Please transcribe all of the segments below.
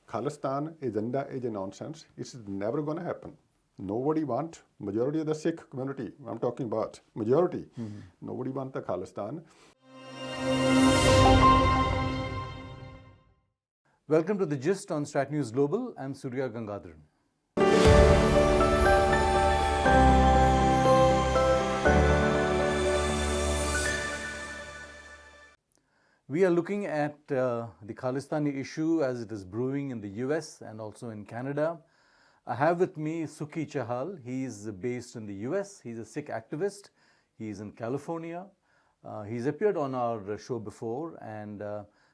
Khalistan agenda is a nonsense. It's never going to happen. Nobody want, majority of the Sikh community, I'm talking about majority, nobody want the Khalistan. Welcome to The Gist on Strat News Global. I'm Surya Gangadharan. We are looking at the Khalistani issue as it is brewing in the US and also in Canada. I have with me Sukhi Chahal. He is based in the US. He's a Sikh activist. He's in California. He's appeared on our show before, and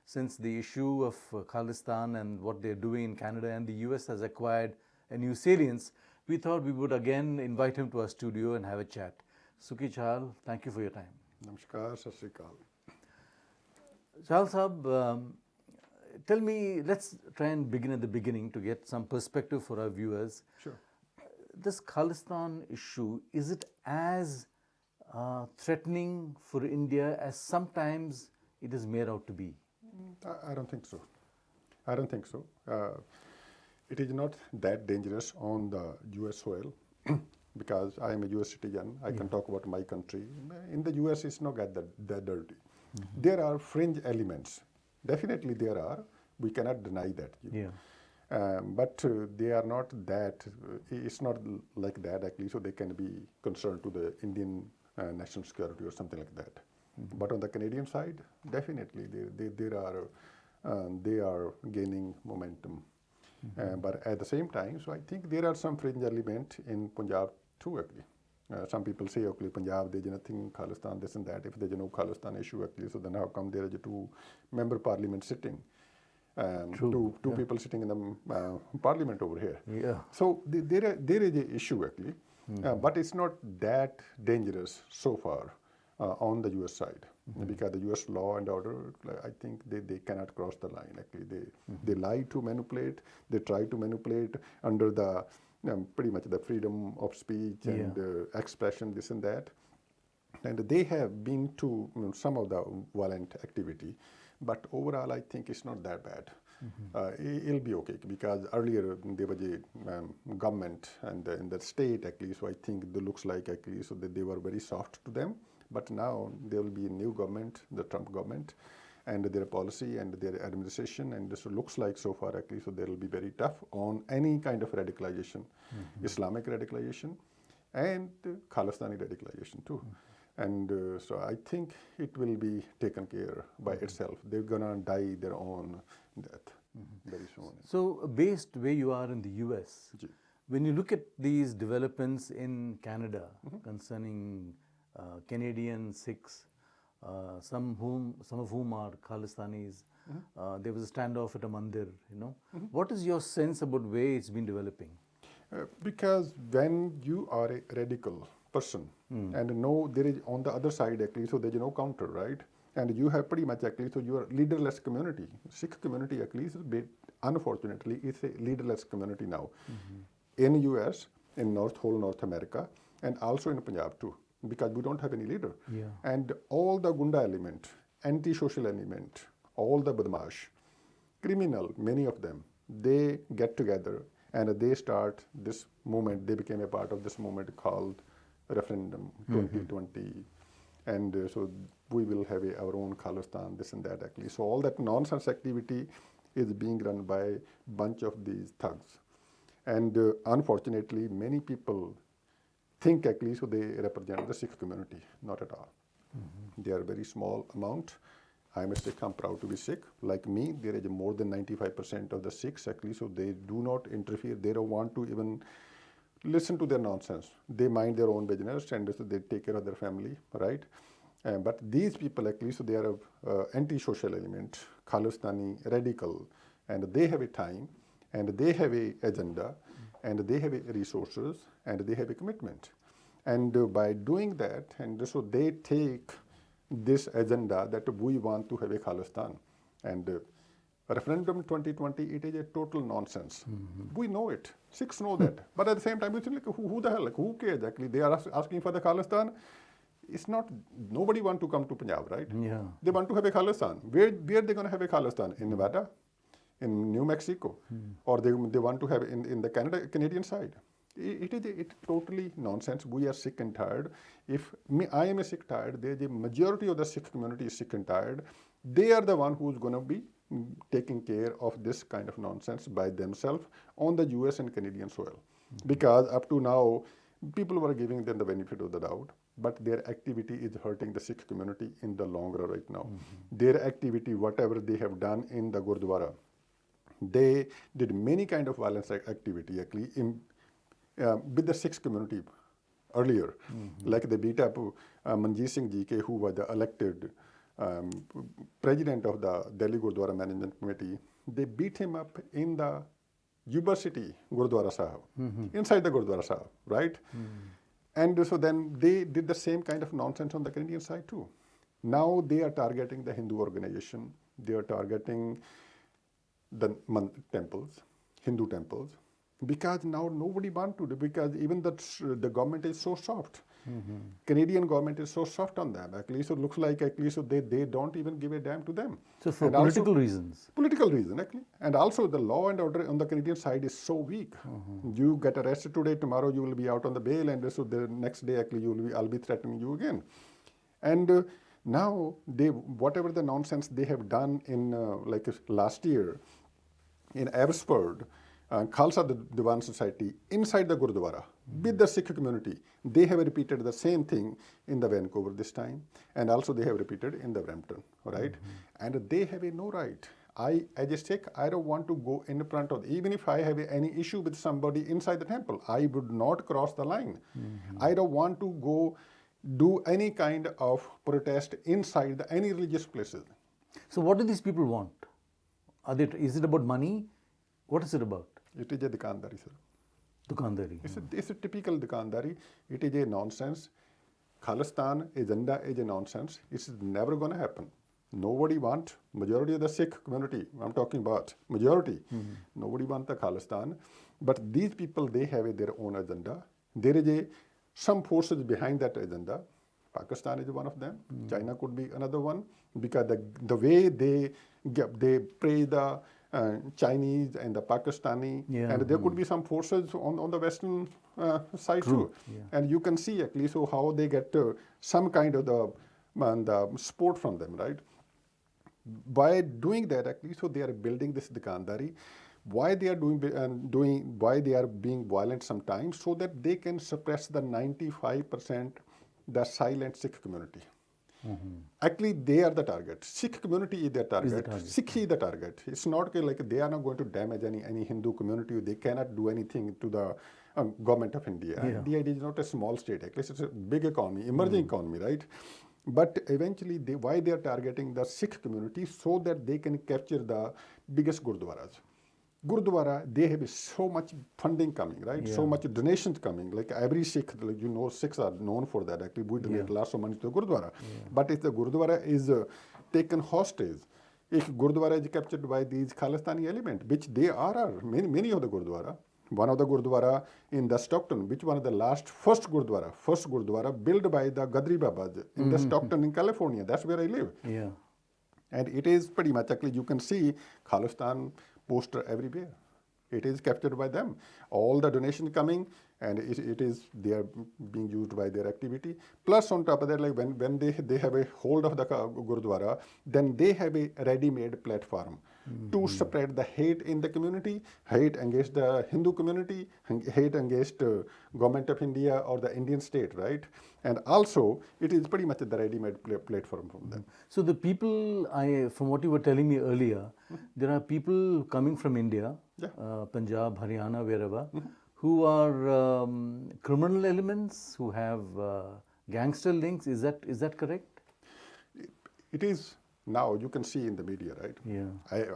since the issue of Khalistan and what they're doing in Canada and the US has acquired a new salience, we thought we would again invite him to our studio and have a chat. Sukhi Chahal, thank you for your time. Namaskar, Sat Sri Akal. Chahal Sahab, tell me, let's try and begin at the beginning to get some perspective for our viewers. Sure. This Khalistan issue, is it as threatening for India as sometimes it is made out to be? I don't think so. I don't think so. It is not that dangerous on the US soil because I am a US citizen. I can talk about my country. In the US, it's not that dirty. There are fringe elements. Definitely there are. We cannot deny that. But they are not that, it's not like that actually, so they can be concerned to the Indian national security or something like that. But on the Canadian side, definitely they are gaining momentum. But at the same time, so I think there are some fringe element in Punjab too actually. Some people say, okay, Punjab, there is nothing, Khalistan, this and that. If there is no Khalistan issue actually, so then how come there is a two-member parliament sitting? Two people sitting in the parliament over here. So there is an issue actually, but it's not that dangerous so far on the US side. Because the US law and order, I think they cannot cross the line actually. They lie to manipulate, they try to manipulate under the pretty much the freedom of speech and expression, this and that. And they have been to some of the violent activity, but overall I think it's not that bad. It'll be okay because earlier there was a government and in the state actually, so I think it looks like actually so that they were very soft to them. But now there will be a new government, the Trump government, and their policy and their administration, and this looks like so far actually, so they will be very tough on any kind of radicalization, Islamic radicalization and Khalistani radicalization too. And so I think it will be taken care by itself. They're gonna die their own death very soon. So based where you are in the US, when you look at these developments in Canada concerning Canadian Sikhs, some of whom are Khalistanis. There was a standoff at a mandir, you know. What is your sense about where it's been developing? Because when you are a radical person and no, there is on the other side actually, so there is no counter, right? And you have pretty much actually, so you are leaderless community. Sikh community actually is a bit, unfortunately, it's a leaderless community now. In US, in whole North America, and also in Punjab too. Because we don't have any leader. And all the gunda element, anti-social element, all the badmash, criminal, many of them, they get together and they start this movement. They became a part of this movement called Referendum 2020. And so we will have our own Khalistan, this and that actually. So all that nonsense activity is being run by a bunch of these thugs. And unfortunately, many people think actually, so they represent the Sikh community, not at all. They are a very small amount. I'm a Sikh, I'm proud to be Sikh. Like me, there is more than 95% of the Sikhs actually, so they do not interfere. They don't want to even listen to their nonsense. They mind their own business and so they take care of their family, right? But these people actually, so they are anti-social element, Khalistani, radical, and they have a time, and they have a agenda, and they have resources, and they have a commitment. And by doing that, and so they take this agenda that we want to have a Khalistan. And referendum 2020, it is a total nonsense. We know it. Sikhs know that. But at the same time, we think, like, who the hell, like, who cares actually? They are asking for the Khalistan. It's not, nobody want to come to Punjab, right? They want to have a Khalistan. Where are they going to have a Khalistan? In Nevada? in New Mexico, or they want to have in the Canadian side. It is totally nonsense. We are sick and tired. If I am a sick tired, the majority of the Sikh community is sick and tired. They are the one who's going to be taking care of this kind of nonsense by themselves on the US and Canadian soil. Because up to now, people were giving them the benefit of the doubt, but their activity is hurting the Sikh community in the long run right now. Their activity, whatever they have done in the Gurdwara, they did many kind of violence activity actually with the Sikh community earlier. Like they beat up Manjeet Singh GK, who was the elected president of the Delhi Gurdwara Management Committee. They beat him up in the University Gurdwara Sahib, inside the Gurdwara Sahib, right? And so then they did the same kind of nonsense on the Canadian side too. Now they are targeting the Hindu organization. They are targeting the temples, Hindu temples, because now nobody wants to do, because even the government is so soft. Canadian government is so soft on them. Actually, so it looks like actually so they don't even give a damn to them. So for And political also, reasons. Political reason actually, and also the law and order on the Canadian side is so weak. You get arrested today, tomorrow you will be out on the bail, and so the next day actually I'll be threatening you again. And now whatever the nonsense they have done in like last year in Abbotsford, Khalsa Diwan Society inside the Gurdwara with the Sikh community, they have repeated the same thing in the Vancouver this time, and also they have repeated in the Brampton, right? And they have no right. As a Sikh, I don't want to go in front of, even if I have any issue with somebody inside the temple, I would not cross the line. I don't want to go do any kind of protest inside any religious places. So what do these people want? Is it about money? What is it about? It is a dukaandari, sir. Dukaandari. It's a typical dukaandari. It is a nonsense. Khalistan agenda is a nonsense. It's never going to happen. Nobody wants, majority of the Sikh community, I'm talking about majority, nobody wants the Khalistan. But these people, they have their own agenda. There is some forces behind that agenda. Pakistan is one of them. China could be another one, because the way they praise the Chinese and the Pakistani, and there could be some forces on the Western side too. And you can see actually so how they get some kind of the support from them, right? By doing that actually, so they are building this dukaandari. Why they are why they are being violent sometimes, so that they can suppress the 95% the silent Sikh community. Actually, they are the target. Sikh community is their target. Sikh is the target. It's not like they are not going to damage any Hindu community. They cannot do anything to the government of India. India is not a small state. At least it's a big economy, emerging economy, right? But eventually, why they are targeting the Sikh community, so that they can capture the biggest gurudwaras. Gurudwara, they have so much funding coming, right? So much donations coming. Like every Sikh, like Sikhs are known for that. Actually, we donate lots of money to the Gurudwara. But if the Gurudwara is taken hostage, if Gurudwara is captured by these Khalistani element, which they are many of the Gurudwara. One of the Gurudwara in the Stockton, which one of the first Gurudwara built by the Gadri Babas in the Stockton in California. That's where I live. And it is pretty much, actually, you can see Khalistan poster everywhere. It is captured by them. All the donation coming, and they are being used by their activity. Plus on top of that, like when they have a hold of the Gurudwara, then they have a ready-made platform to spread the hate in the community, hate against the Hindu community, hate against government of India or the Indian state, right? And also, it is pretty much the ready-made platform from them. So the people, from what you were telling me earlier, there are people coming from India, Punjab, Haryana, wherever, who are criminal elements, who have gangster links. Is that correct? It is. Now you can see in the media, right?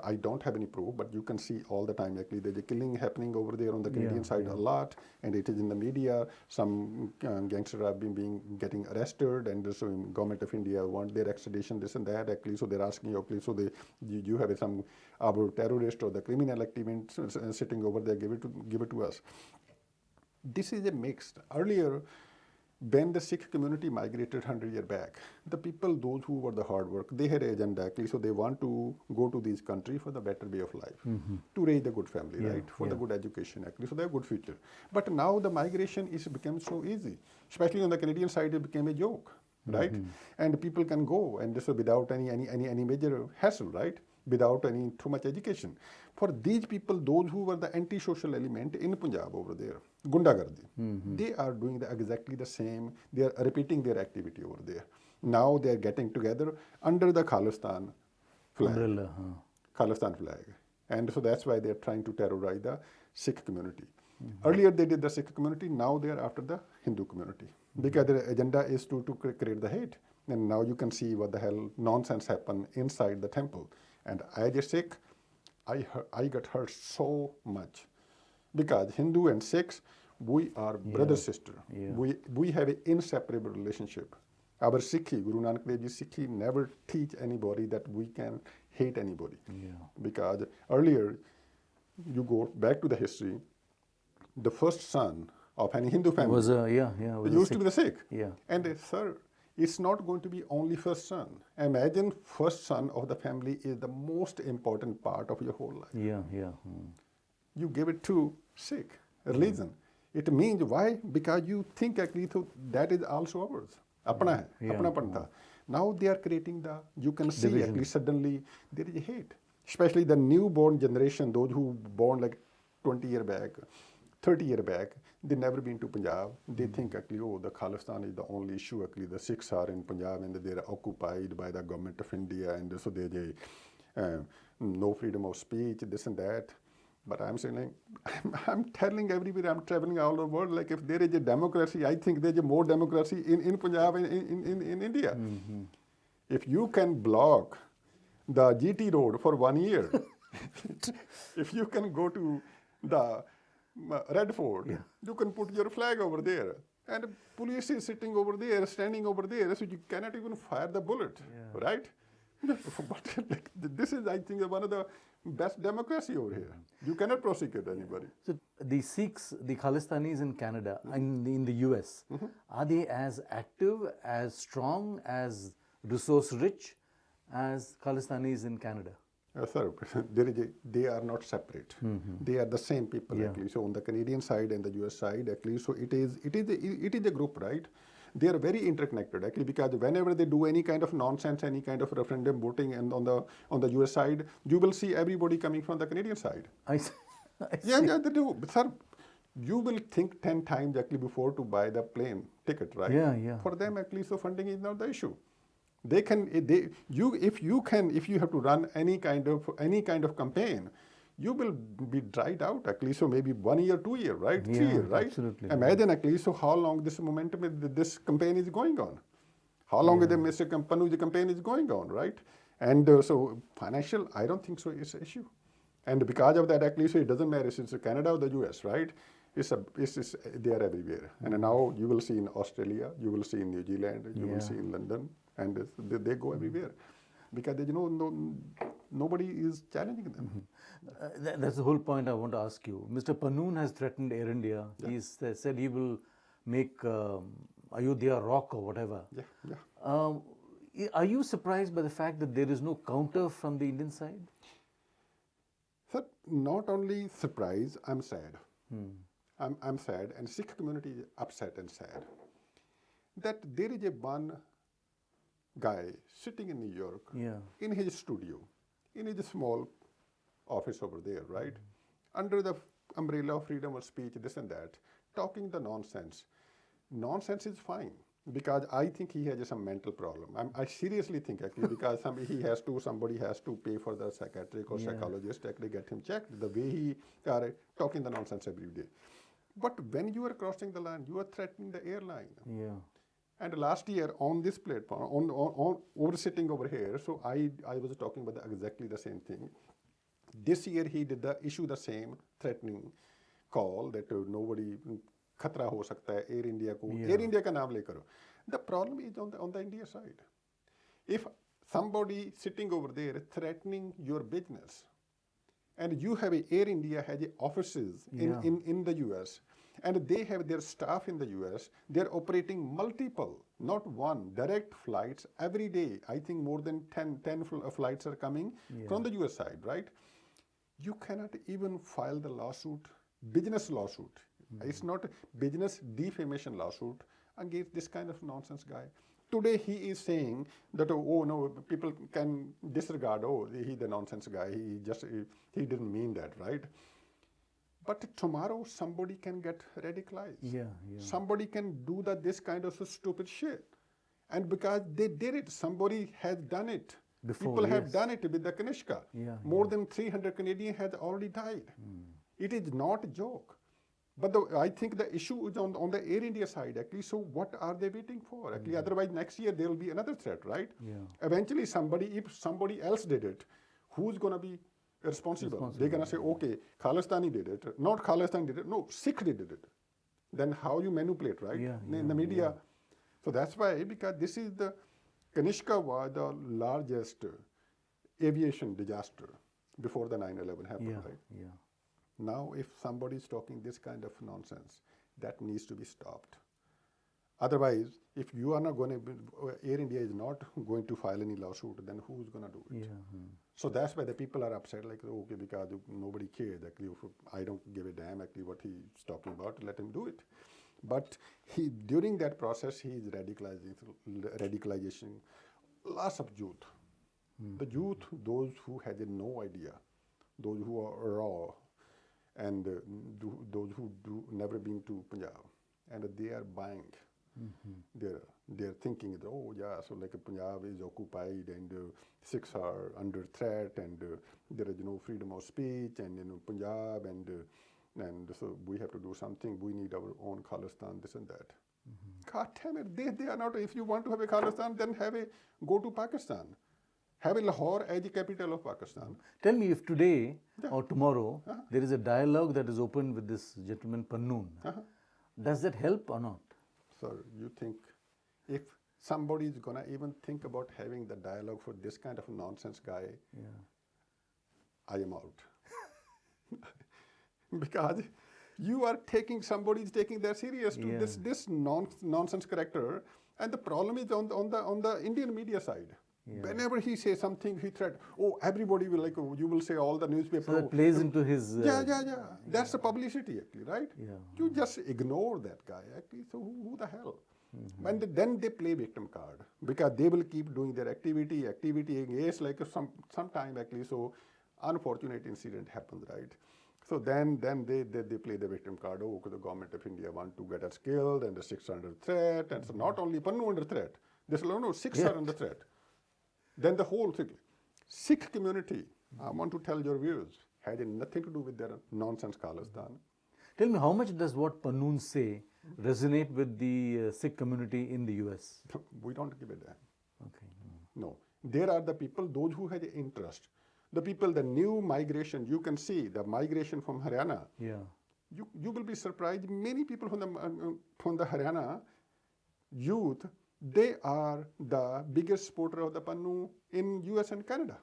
I don't have any proof, but you can see all the time. Actually, there's a killing happening over there on the Canadian side a lot, and it is in the media. Some gangsters have been getting arrested, and so government of India want their extradition, this and that. Actually, so they're asking you, okay, so you have some our terrorist or the criminal activity sitting over there. Give it to us. This is a mixed. Earlier, when the Sikh community migrated 100 years back, the people, those who were the hard work, they had an agenda actually, so they want to go to these countries for the better way of life, to raise a good family, right, for the good education actually, so they have a good future. But now the migration is become so easy, especially on the Canadian side, it became a joke, right? And people can go and so without any major hassle, right? Without any too much education. For these people, those who were the anti-social element in Punjab over there, Gundagardi, they are doing exactly the same. They are repeating their activity over there. Now they are getting together under the Khalistan flag. Umbrella, Khalistan flag. And so that's why they are trying to terrorize the Sikh community. Earlier they did the Sikh community, now they are after the Hindu community. Because their agenda is to create the hate. And now you can see what the hell nonsense happened inside the temple. And as a Sikh, I got hurt so much because Hindu and Sikhs, we are brother sister. We have an inseparable relationship. Our Sikhi, Guru Nanak Dev Ji Sikhi, never teach anybody that we can hate anybody. Because earlier, you go back to the history, the first son of any Hindu family was used to be the Sikh. Yeah. And sir, it's not going to be only first son. Imagine first son of the family is the most important part of your whole life. You give it to Sikh religion. It means why? Because you think actually that is also ours. Apna hai, apna panta. Now they are creating you can see Division. actually suddenly there is a hate. Especially the newborn generation, those who born like 20 years back, 30 years back, they never been to Punjab. They think actually, oh, the Khalistan is the only issue. Actually, the Sikhs are in Punjab and they are occupied by the government of India, and so there's no freedom of speech, this and that. But I'm saying, like, I'm telling everywhere, I'm traveling all over the world, like if there is a democracy, I think there's a more democracy in Punjab and in India. If you can block the GT road for 1 year, if you can go to the Red Fort, you can put your flag over there. And police is sitting over there, standing over there, so you cannot even fire the bullet, right? But like, this is, I think, one of the best democracy over here. You cannot prosecute anybody. So the Sikhs, the Khalistanis in Canada, in the US, are they as active, as strong, as resource rich as Khalistanis in Canada? Sir, they are not separate. They are the same people actually. So on the Canadian side and the US side actually, so it is a group, right? They are very interconnected actually, because whenever they do any kind of nonsense, any kind of referendum voting, and on the US side, you will see everybody coming from the Canadian side. I see. Yeah, they do. But sir, you will think 10 times actually before to buy the plane ticket, right? Yeah. For them actually, so funding is not the issue. If you have to run any kind of campaign, you will be dried out actually. So maybe 1 year, 2 year, right? 3 years, right? Absolutely. Imagine actually. So how long this momentum, this campaign is going on? How long is the Mr. Panu's campaign is going on, right? And so financial, I don't think so. It's an issue, and because of that actually, so it doesn't matter if it's Canada or the US, right? They are everywhere. And now you will see in Australia, you will see in New Zealand, you will see in London, and they go everywhere because nobody is challenging them. That's the whole point I want to ask you. Mr. Panoon has threatened Air India. He said he will make Ayodhya rock or whatever. Are you surprised by the fact that there is no counter from the Indian side? Sir, not only surprised, I'm sad. I'm sad, and Sikh community is upset and sad that there is one guy sitting in New York in his studio, in his small office over there, right? Under the umbrella of freedom of speech, this and that, talking the nonsense. Nonsense is fine, because I think he has some mental problem. I seriously think actually, because somebody has to pay for the psychiatric or psychologist to actually get him checked, the way he are talking the nonsense every day. But when you are crossing the line, you are threatening the airline. And last year on this platform, over sitting over here, so I was talking about exactly the same thing. This year he issue the same threatening call that nobody खतरा हो सकता है air India को air India का नाम लेकर the problem is on the India side. If somebody sitting over there threatening your business, and you have Air India has offices in the US, And they have their staff in the US. They're operating multiple, not one, direct flights every day. I think more than 10 flights are coming from the US side, right? You cannot even file the lawsuit, business lawsuit. It's not a business defamation lawsuit against this kind of nonsense guy. Today he is saying that, oh no, people can disregard, oh, he's the nonsense guy, he didn't mean that, right? But tomorrow somebody can get radicalized. Somebody can do this kind of stupid shit. And because they did it, somebody has done it. People have done it with the Kanishka. More than 300 Canadians have already died. It is not a joke. But I think the issue is on the Air India side, actually. So what are they waiting for? Actually, otherwise next year there will be another threat, right? Eventually if somebody else did it, who's going to be responsible? They're going to say, okay, Khalistani did it. Not Khalistan did it. No, Sikh did it. Then how you manipulate, right? In the media. So that's why, because this is Kanishka was the largest aviation disaster before the 9/11 happened, right? Now, if somebody is talking this kind of nonsense, that needs to be stopped. Otherwise, if you are not going to, Air India is not going to file any lawsuit, then who's going to do it? So that's why the people are upset, like, okay, because nobody cares. Actually, I don't give a damn actually what he's talking about, let him do it. But during that process, he is radicalization lots of youth. The youth, those who had no idea, those who are raw, and those who never been to Punjab, and they are buying. They're thinking, oh yeah, so like Punjab is occupied, and Sikhs are under threat, and there is no freedom of speech, and Punjab, and so we have to do something. We need our own Khalistan, this and that. God damn it, they are not. If you want to have a Khalistan, then go to Pakistan. Have a Lahore as the capital of Pakistan. Tell me, if today or tomorrow there is a dialogue that is open with this gentleman Pannoon, does that help or not? Sir, you think if somebody is going to even think about having the dialogue for this kind of nonsense guy, I am out. Because you are somebody is taking that serious to this nonsense character, and the problem is on the Indian media side. Whenever he says something, he threat. Oh, everybody will you will say all the newspaper. So that plays into his. That's the publicity, actually, right? You just ignore that guy, actually. So who the hell? And then they play victim card, because they will keep doing their activity against sometime, actually. So unfortunate incident happens, right? So then they play the victim card. Oh, the government of India want to get us killed, and the Sikhs are under threat, and so not only Pannu under threat. Sikhs are under threat. Then the whole thing, Sikh community, I want to tell your viewers, had nothing to do with their nonsense Khalistan. Tell me, how much does what Pannoon say resonate with the Sikh community in the US? We don't give a damn. Okay. No. There are the people, those who had interest. The people, the new migration, you can see the migration from Haryana. You will be surprised. Many people from the Haryana youth, they are the biggest supporter of the Pannu in US and Canada.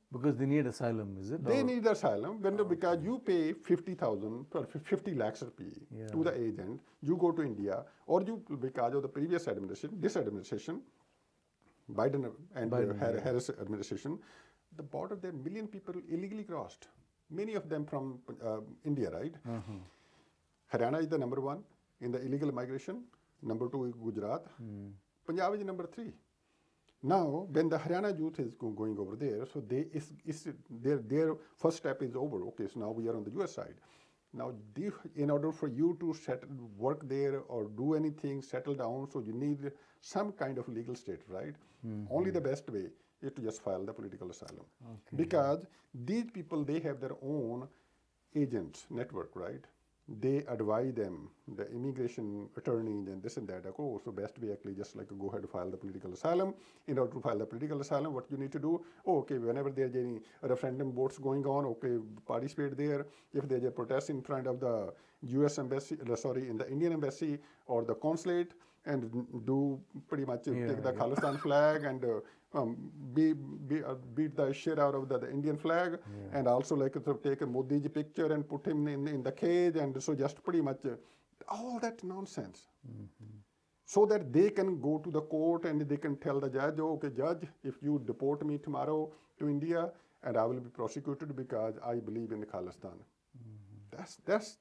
Because they need asylum, is it? They need asylum because you pay 50,000 or 50 lakhs rupees to the agent. You go to India, or because of the previous administration, this administration, Biden and Harris administration, the border there, million people illegally crossed. Many of them from India, right? Haryana is the number one in the illegal migration. Number two is Gujarat. Punjab is number three. Now, when the Haryana youth is going over there, so their first step is over. Okay, so now we are on the US side. Now, in order for you to work there or do anything, settle down, so you need some kind of legal state, right? Only the best way is to just file the political asylum. Because these people, they have their own agents network, right? They advise them, the immigration attorneys and this and that, so best way actually just go ahead and file the political asylum. In order to file the political asylum, what you need to do, whenever there's any referendum votes going on, participate there. If there's a protest in front of the US embassy, in the Indian embassy or the consulate, and do pretty much take the Khalistan flag and beat the shit out of the Indian flag, and also take a Modi ji picture and put him in the cage, and so just pretty much All that nonsense. So that they can go to the court and they can tell the judge, oh, okay, judge, if you deport me tomorrow to India, and I will be prosecuted because I believe in Khalistan. That's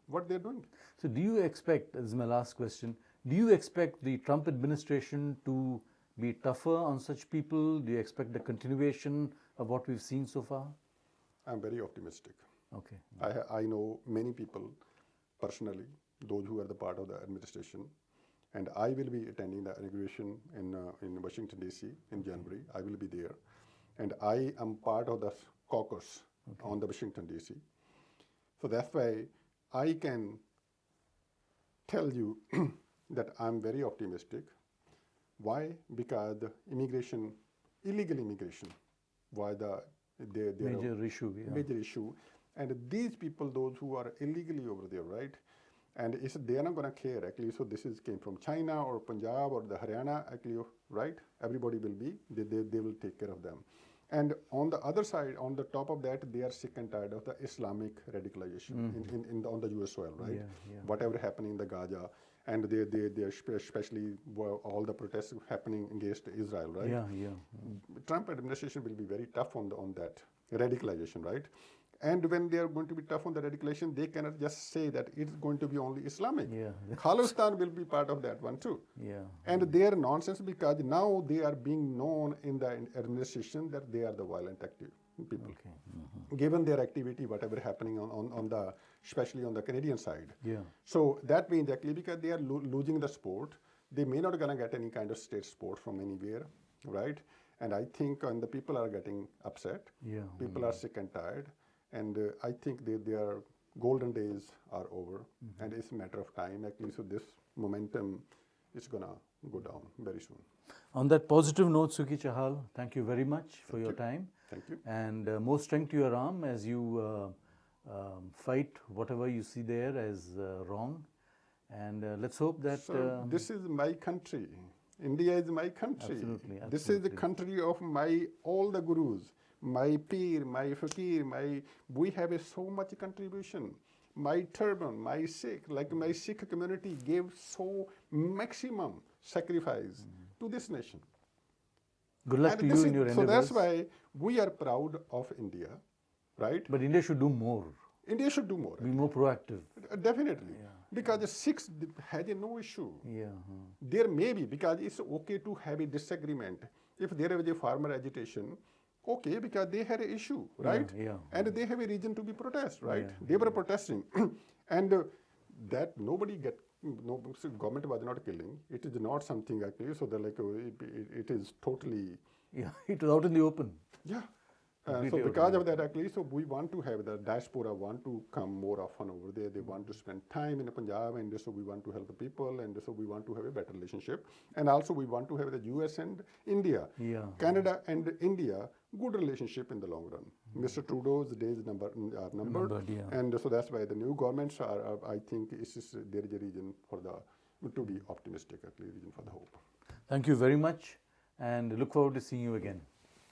what they're doing. So do you expect, this is my last question, do you expect the Trump administration to be tougher on such people? Do you expect the continuation of what we've seen so far? I'm very optimistic. Okay. I know many people personally, those who are the part of the administration, and I will be attending the inauguration in Washington, D.C. in January. I will be there. And I am part of the caucus on the Washington, D.C. So that's why I can tell you that I'm very optimistic. Why? Because the immigration, illegal immigration, was the Major issue. Yeah. major issue. And these people, those who are illegally over there, right? And they are not going to care, actually. So this came from China or Punjab or the Haryana, actually, right? Everybody will be, they will take care of them. And on the other side, on the top of that, they are sick and tired of the Islamic radicalization on the US soil, right? Yeah. Whatever happening in the Gaza, and they especially all the protests happening against Israel, right? Yeah. Trump administration will be very tough on that radicalization, right? And when they are going to be tough on the radicalization, they cannot just say that it's going to be only Islamic. Yeah. Khalistan will be part of that one too. Yeah. And they are nonsense because now they are being known in the administration that they are the violent active people. Okay. Given their activity, whatever happening on the, especially on the Canadian side. Yeah. So that means actually because they are losing the support, they may not gonna get any kind of state support from anywhere, right? And I think the people are getting upset. Yeah. People are sick and tired. And I think their golden days are over, and it's a matter of time actually. So this momentum is gonna go down very soon. On that positive note, Sukhi Chahal, thank you very much for your time. Thank you. And more strength to your arm as you fight whatever you see there as wrong. And let's hope that... So this is my country. India is my country. Absolutely. This is the country of all the gurus. My peer, my fakir, we have so much contribution. My turban, my Sikh, like my Sikh community gave so maximum sacrifice to this nation. Good luck And to you this in your so endeavors. that's why we are proud of India, right? But India should do more, India should do more. be more proactive. Definitely. Because the Sikhs had no issue. Yeah. There may be, because it's okay to have a disagreement. If there was a farmer agitation, okay, because they had an issue, right? Yeah. And they have a reason to be protest, right? Yeah. They were protesting. And that so government was not killing. It is not something actually, so they're like, it is totally... Yeah, it was out in the open. Yeah. Completely So because of that actually, so we want to have the diaspora want to come more often over there. They want to spend time in Punjab, and so we want to help the people, and so we want to have a better relationship. And also we want to have the US and India, Yeah. Canada and India, good relationship in the long run. Mr. Trudeau's days are numbered. Numbered, yeah. And so that's why the new governments are I think there is a reason for to be optimistic, actually, reason for the hope. Thank you very much, and look forward to seeing you again.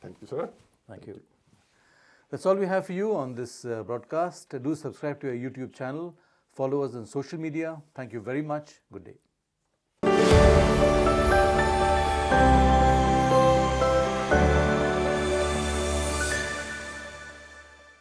Thank you, sir. Thank you. That's all we have for you on this broadcast. Do subscribe to our YouTube channel. Follow us on social media. Thank you very much. Good day.